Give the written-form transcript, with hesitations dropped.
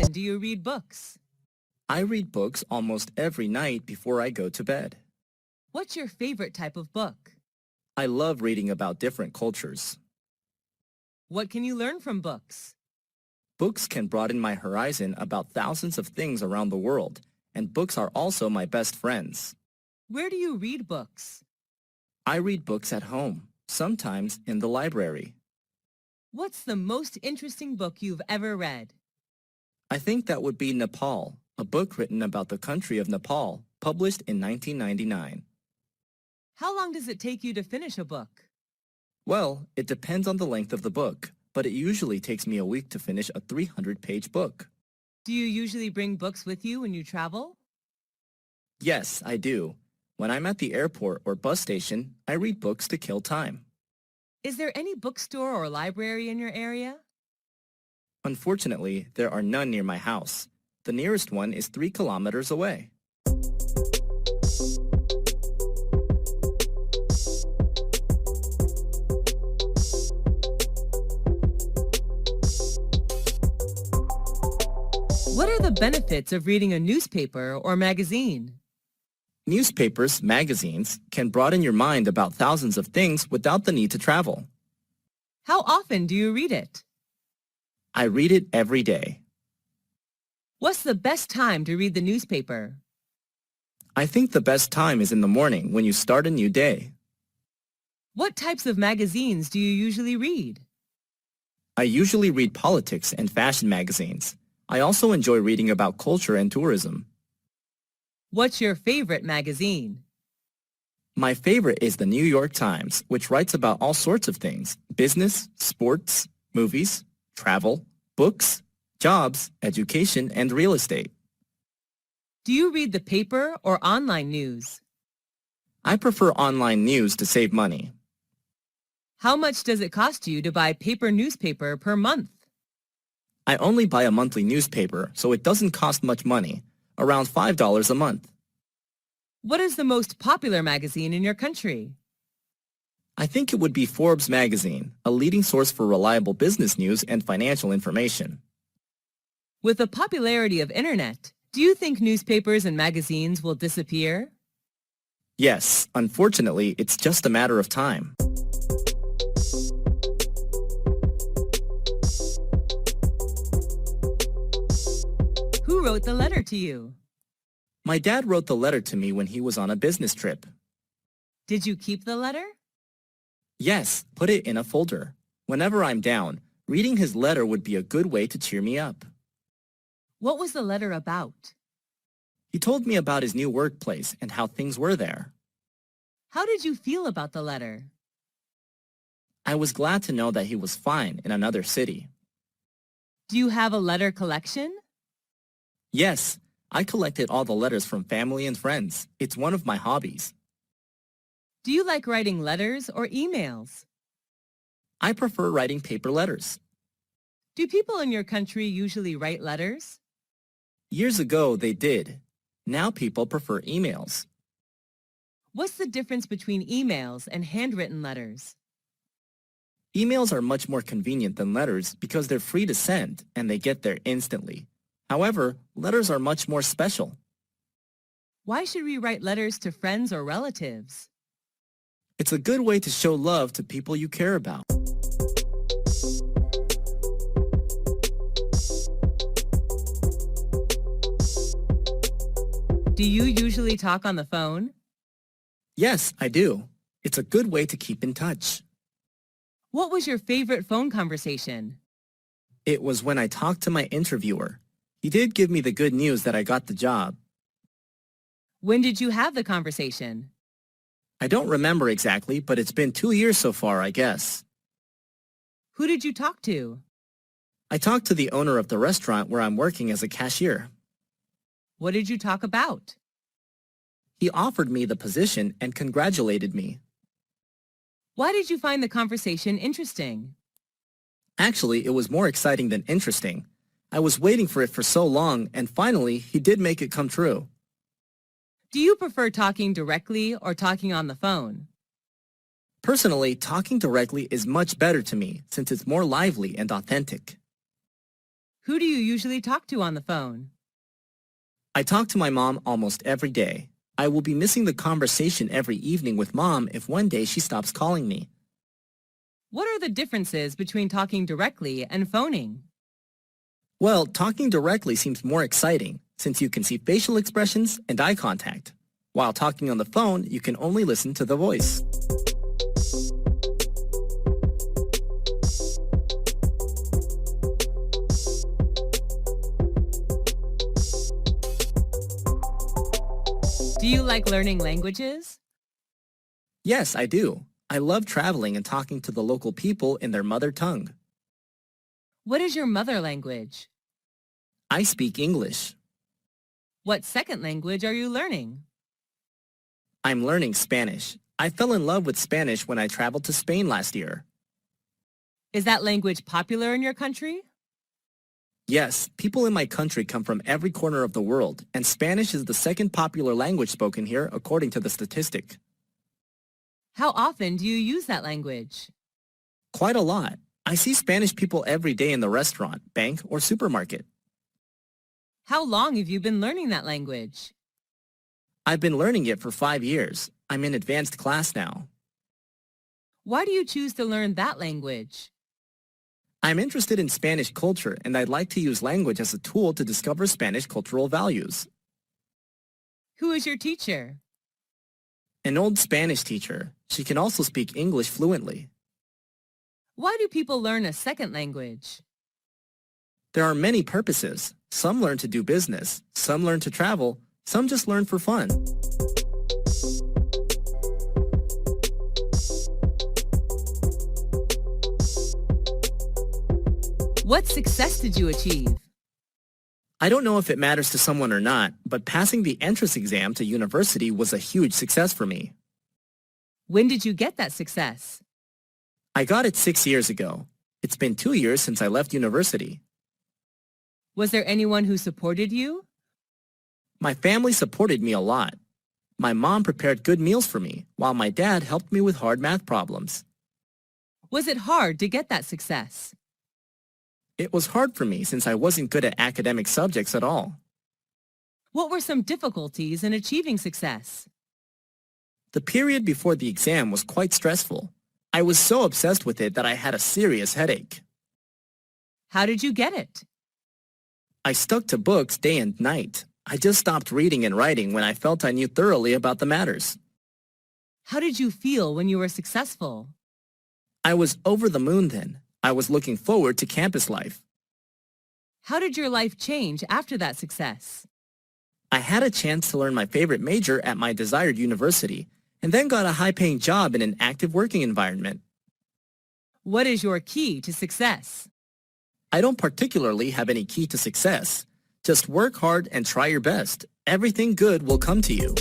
often do you read books? I read books almost every night before I go to bed. What's your favorite type of book? I love reading about different cultures. What can you learn from books? Books can broaden my horizon about thousands of things around the world, and books are also my best friends. Where do you read books? I read books at home, sometimes in the library. What's the most interesting book you've ever read? I think that would be Nepal, a book written about the country of Nepal, published in 1999. How long does it take you to finish a book? Well, it depends on the length of the book, but it usually takes me a week to finish a 300-page book. Do you usually bring books with you when you travel? Yes, I do. When I'm at the airport or bus station, I read books to kill time. Is there any bookstore or library in your area? Unfortunately, there are none near my house. The nearest one is 3 kilometers away. What are the benefits of reading a newspaper or magazine? Newspapers, magazines, can broaden your mind about thousands of things without the need to travel. How often do you read it? I read it every day. What's the best time to read the newspaper? I think the best time is in the morning when you start a new day. What types of magazines do you usually read? I usually read politics and fashion magazines. I also enjoy reading about culture and tourism. What's your favorite magazine? My favorite is the New York Times, which writes about all sorts of things: business, sports, movies, travel, books, jobs, education, and real estate. Do you read the paper or online news? I prefer online news to save money. How much does it cost you to buy paper newspaper per month? I only buy a monthly newspaper, so it doesn't cost much money, around $5 a month. What is the most popular magazine in your country? I think it would be Forbes magazine, a leading source for reliable business news and financial information. With the popularity of internet, do you think newspapers and magazines will disappear? Yes, unfortunately, it's just a matter of time. Who wrote the letter to you? My dad wrote the letter to me when he was on a business trip. Did you keep the letter? Yes, put it in a folder. Whenever I'm down, reading his letter would be a good way to cheer me up. What was the letter about? He told me about his new workplace and how things were there. How did you feel about the letter? I was glad to know that he was fine in another city. Do you have a letter collection? Yes, I collected all the letters from family and friends. It's one of my hobbies. Do you like writing letters or emails? I prefer writing paper letters. Do people in your country usually write letters? Years ago, they did. Now people prefer emails. What's the difference between emails and handwritten letters? Emails are much more convenient than letters because they're free to send and they get there instantly. However, letters are much more special. Why should we write letters to friends or relatives? It's a good way to show love to people you care about. Do you usually talk on the phone? Yes, I do. It's a good way to keep in touch. What was your favorite phone conversation? It was when I talked to my interviewer. He did give me the good news that I got the job. When did you have the conversation? I don't remember exactly, but it's been 2 years so far, I guess. Who did you talk to? I talked to the owner of the restaurant where I'm working as a cashier. What did you talk about? He offered me the position and congratulated me. Why did you find the conversation interesting? Actually, it was more exciting than interesting. I was waiting for it for so long, and finally, he did make it come true. Do you prefer talking directly or talking on the phone? Personally, talking directly is much better to me since it's more lively and authentic. Who do you usually talk to on the phone? I talk to my mom almost every day. I will be missing the conversation every evening with mom if one day she stops calling me. What are the differences between talking directly and phoning? Well, talking directly seems more exciting since you can see facial expressions and eye contact. While talking on the phone, you can only listen to the voice. Do you like learning languages? Yes, I do. I love traveling and talking to the local people in their mother tongue. What is your mother language? I speak English. What second language are you learning? I'm learning Spanish. I fell in love with Spanish when I traveled to Spain last year. Is that language popular in your country? Yes, people in my country come from every corner of the world, and Spanish is the second popular language spoken here according to the statistic. How often do you use that language? Quite a lot. I see Spanish people every day in the restaurant, bank, or supermarket. How long have you been learning that language? I've been learning it for 5 years. I'm in advanced class now. Why do you choose to learn that language? I'm interested in Spanish culture, and I'd like to use language as a tool to discover Spanish cultural values. Who is your teacher? An old Spanish teacher. She can also speak English fluently. Why do people learn a second language? There are many purposes. Some learn to do business, some learn to travel, some just learn for fun. What success did you achieve? I don't know if it matters to someone or not, but passing the entrance exam to university was a huge success for me. When did you get that success? I got it 6 years ago. It's been 2 years since I left university. Was there anyone who supported you? My family supported me a lot. My mom prepared good meals for me, while my dad helped me with hard math problems. Was it hard to get that success? It was hard for me since I wasn't good at academic subjects at all. What were some difficulties in achieving success? The period before the exam was quite stressful. I was so obsessed with it that I had a serious headache. How did you get it? I stuck to books day and night. I just stopped reading and writing when I felt I knew thoroughly about the matters. How did you feel when you were successful? I was over the moon then. I was looking forward to campus life. How did your life change after that success? I had a chance to learn my favorite major at my desired university, and then got a high-paying job in an active working environment. What is your key to success? I don't particularly have any key to success. Just work hard and try your best. Everything good will come to you.